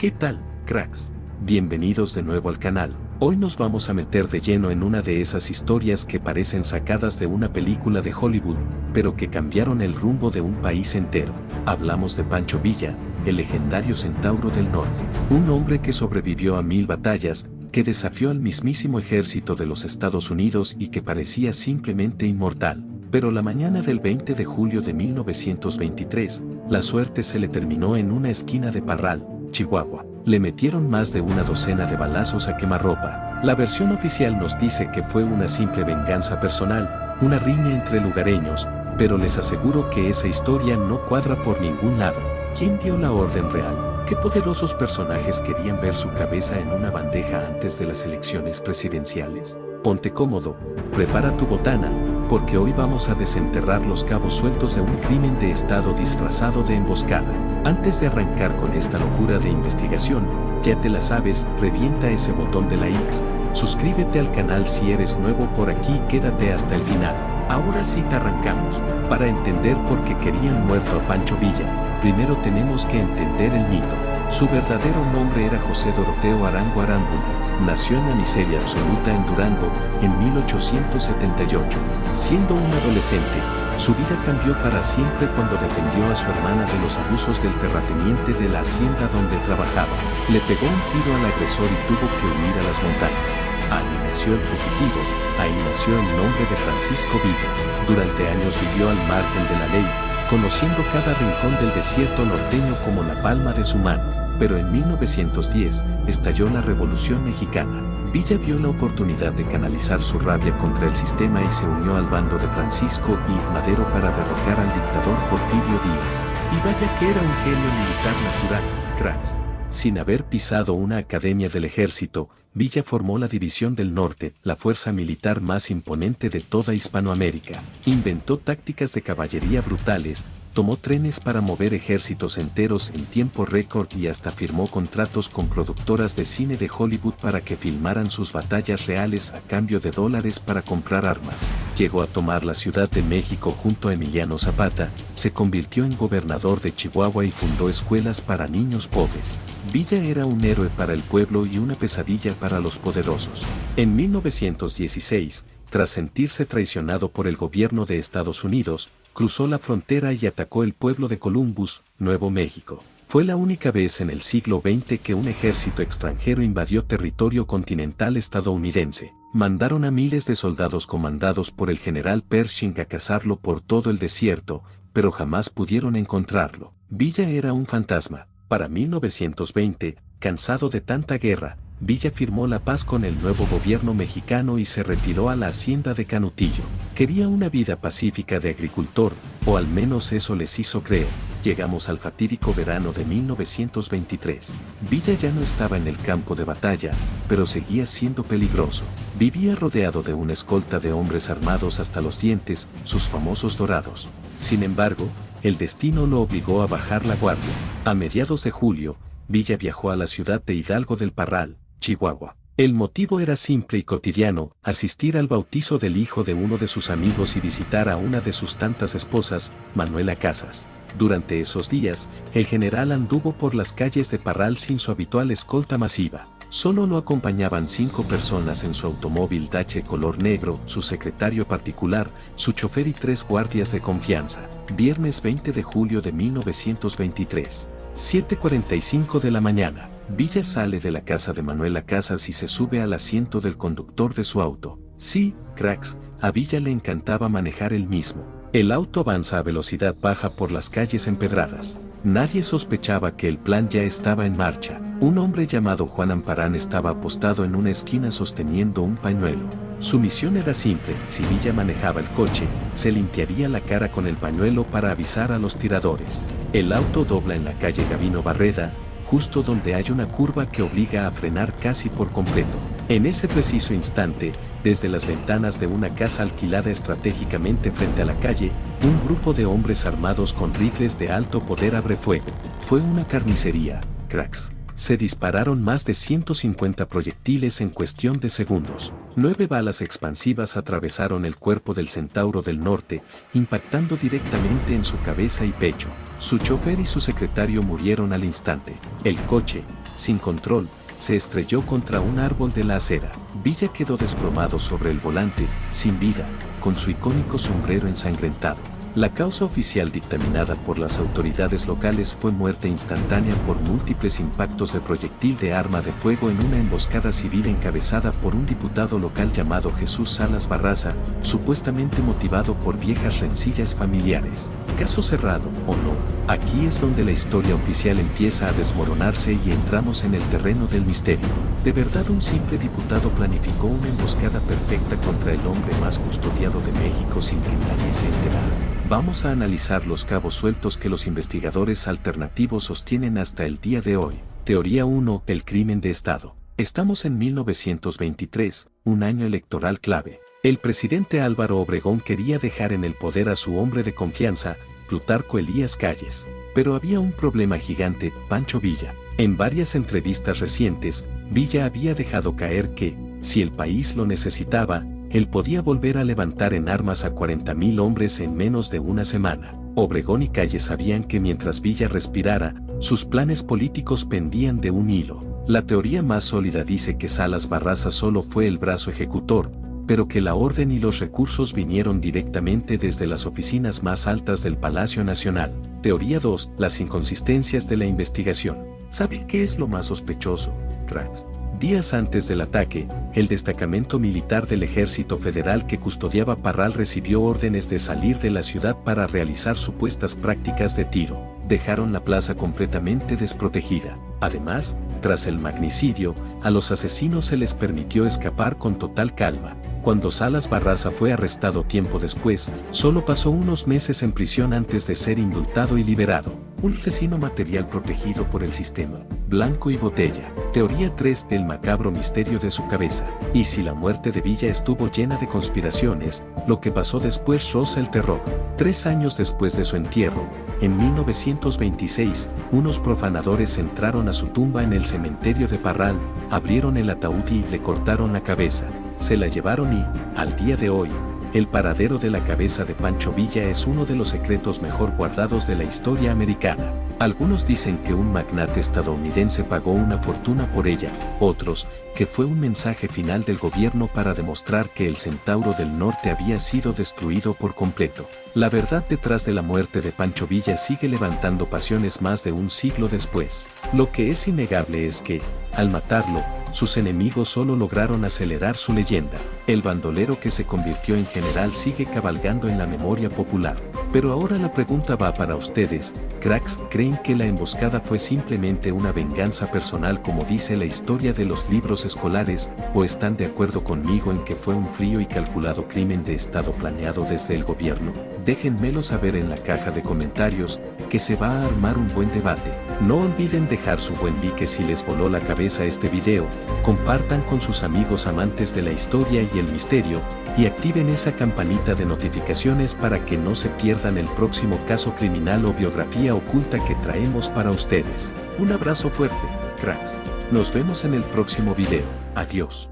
¿Qué tal, cracks? Bienvenidos de nuevo al canal. Hoy nos vamos a meter de lleno en una de esas historias que parecen sacadas de una película de Hollywood, pero que cambiaron el rumbo de un país entero. Hablamos de Pancho Villa, el legendario Centauro del Norte, un hombre que sobrevivió a 1000 batallas, que desafió al mismísimo ejército de los Estados Unidos y que parecía simplemente inmortal. Pero la mañana del 20 de julio de 1923, la suerte se le terminó en una esquina de Parral, Chihuahua. Le metieron más de una docena de balazos a quemarropa. La versión oficial nos dice que fue una simple venganza personal, una riña entre lugareños, pero les aseguro que esa historia no cuadra por ningún lado. ¿Quién dio la orden real? ¿Qué poderosos personajes querían ver su cabeza en una bandeja antes de las elecciones presidenciales? Ponte cómodo, prepara tu botana, porque hoy vamos a desenterrar los cabos sueltos de un crimen de Estado disfrazado de emboscada. Antes de arrancar con esta locura de investigación, ya te la sabes, revienta ese botón de la X, suscríbete al canal si eres nuevo por aquí y quédate hasta el final. Ahora sí te arrancamos. Para entender por qué querían muerto a Pancho Villa, primero tenemos que entender el mito. Su verdadero nombre era José Doroteo Arango Arámbula. Nació en la miseria absoluta en Durango, en 1878. Siendo un adolescente, su vida cambió para siempre cuando defendió a su hermana de los abusos del terrateniente de la hacienda donde trabajaba. Le pegó un tiro al agresor y tuvo que huir a las montañas. Ahí nació el fugitivo, ahí nació el nombre de Francisco Villa. Durante años vivió al margen de la ley, conociendo cada rincón del desierto norteño como la palma de su mano. Pero en 1910 estalló la Revolución Mexicana. Villa vio la oportunidad de canalizar su rabia contra el sistema y se unió al bando de Francisco I. Madero para derrocar al dictador Porfirio Díaz. Y vaya que era un genio militar natural, cracks. Sin haber pisado una academia del ejército, Villa formó la División del Norte, la fuerza militar más imponente de toda Hispanoamérica. Inventó tácticas de caballería brutales, tomó trenes para mover ejércitos enteros en tiempo récord y hasta firmó contratos con productoras de cine de Hollywood para que filmaran sus batallas reales a cambio de dólares para comprar armas. Llegó a tomar la Ciudad de México junto a Emiliano Zapata, se convirtió en gobernador de Chihuahua y fundó escuelas para niños pobres. Villa era un héroe para el pueblo y una pesadilla para los poderosos. En 1916, tras sentirse traicionado por el gobierno de Estados Unidos, cruzó la frontera y atacó el pueblo de Columbus, Nuevo México. Fue la única vez en el siglo XX que un ejército extranjero invadió territorio continental estadounidense. Mandaron a miles de soldados comandados por el general Pershing a cazarlo por todo el desierto, pero jamás pudieron encontrarlo. Villa era un fantasma. Para 1920, cansado de tanta guerra, Villa firmó la paz con el nuevo gobierno mexicano y se retiró a la hacienda de Canutillo. Quería una vida pacífica de agricultor, o al menos eso les hizo creer. Llegamos al fatídico verano de 1923. Villa ya no estaba en el campo de batalla, pero seguía siendo peligroso. Vivía rodeado de una escolta de hombres armados hasta los dientes, sus famosos dorados. Sin embargo, el destino lo obligó a bajar la guardia. A mediados de julio, Villa viajó a la ciudad de Hidalgo del Parral, Chihuahua. El motivo era simple y cotidiano: asistir al bautizo del hijo de uno de sus amigos y visitar a una de sus tantas esposas, Manuela Casas. Durante esos días, el general anduvo por las calles de Parral sin su habitual escolta masiva. Solo lo acompañaban 5 personas en su automóvil Dache color negro, su secretario particular, su chofer y 3 guardias de confianza. Viernes 20 de julio de 1923. 7:45 de la mañana. Villa sale de la casa de Manuela Casas y se sube al asiento del conductor de su auto. Sí, cracks, a Villa le encantaba manejar él mismo. El auto avanza a velocidad baja por las calles empedradas. Nadie sospechaba que el plan ya estaba en marcha. Un hombre llamado Juan Amparán estaba apostado en una esquina sosteniendo un pañuelo. Su misión era simple: si Villa manejaba el coche, se limpiaría la cara con el pañuelo para avisar a los tiradores. El auto dobla en la calle Gavino Barreda, justo donde hay una curva que obliga a frenar casi por completo. En ese preciso instante, desde las ventanas de una casa alquilada estratégicamente frente a la calle, un grupo de hombres armados con rifles de alto poder abre fuego. Fue una carnicería, cracks. Se dispararon más de 150 proyectiles en cuestión de segundos. 9 balas expansivas atravesaron el cuerpo del Centauro del Norte, impactando directamente en su cabeza y pecho. Su chofer y su secretario murieron al instante. El coche, sin control, se estrelló contra un árbol de la acera. Villa quedó desplomado sobre el volante, sin vida, con su icónico sombrero ensangrentado. La causa oficial dictaminada por las autoridades locales fue muerte instantánea por múltiples impactos de proyectil de arma de fuego en una emboscada civil encabezada por un diputado local llamado Jesús Salas Barraza, supuestamente motivado por viejas rencillas familiares. Caso cerrado, ¿o no? Aquí es donde la historia oficial empieza a desmoronarse y entramos en el terreno del misterio. ¿De verdad un simple diputado planificó una emboscada perfecta contra el hombre más custodiado de México sin que nadie se enterara? Vamos a analizar los cabos sueltos que los investigadores alternativos sostienen hasta el día de hoy. Teoría 1. El crimen de Estado. Estamos en 1923, un año electoral clave. El presidente Álvaro Obregón quería dejar en el poder a su hombre de confianza, Plutarco Elías Calles. Pero había un problema gigante, Pancho Villa. En varias entrevistas recientes, Villa había dejado caer que, si el país lo necesitaba, él podía volver a levantar en armas a 40,000 hombres en menos de una semana. Obregón y Calles sabían que mientras Villa respirara, sus planes políticos pendían de un hilo. La teoría más sólida dice que Salas Barraza solo fue el brazo ejecutor, pero que la orden y los recursos vinieron directamente desde las oficinas más altas del Palacio Nacional. Teoría 2. Las inconsistencias de la investigación. ¿Saben qué es lo más sospechoso, cracks? Días antes del ataque, el destacamento militar del Ejército Federal que custodiaba Parral recibió órdenes de salir de la ciudad para realizar supuestas prácticas de tiro. Dejaron la plaza completamente desprotegida. Además, tras el magnicidio, a los asesinos se les permitió escapar con total calma. Cuando Salas Barraza fue arrestado tiempo después, solo pasó unos meses en prisión antes de ser indultado y liberado. Un asesino material protegido por el sistema. Blanco y botella. Teoría 3. El macabro misterio de su cabeza. Y si la muerte de Villa estuvo llena de conspiraciones, lo que pasó después roza el terror. 3 años después de su entierro, en 1926, unos profanadores entraron a su tumba en el cementerio de Parral, abrieron el ataúd y le cortaron la cabeza. Se la llevaron y, al día de hoy, el paradero de la cabeza de Pancho Villa es uno de los secretos mejor guardados de la historia americana. Algunos dicen que un magnate estadounidense pagó una fortuna por ella, otros, que fue un mensaje final del gobierno para demostrar que el Centauro del Norte había sido destruido por completo. La verdad detrás de la muerte de Pancho Villa sigue levantando pasiones más de un siglo después. Lo que es innegable es que, al matarlo, sus enemigos solo lograron acelerar su leyenda. El bandolero que se convirtió en general sigue cabalgando en la memoria popular. Pero ahora la pregunta va para ustedes, cracks, ¿creen que la emboscada fue simplemente una venganza personal como dice la historia de los libros escolares, o están de acuerdo conmigo en que fue un frío y calculado crimen de Estado planeado desde el gobierno? Déjenmelo saber en la caja de comentarios, que se va a armar un buen debate. No olviden dejar su buen like si les voló la cabeza este video, compartan con sus amigos amantes de la historia y el misterio, y activen esa campanita de notificaciones para que no se pierdan el próximo caso criminal o biografía oculta que traemos para ustedes. Un abrazo fuerte, cracks. Nos vemos en el próximo video. Adiós.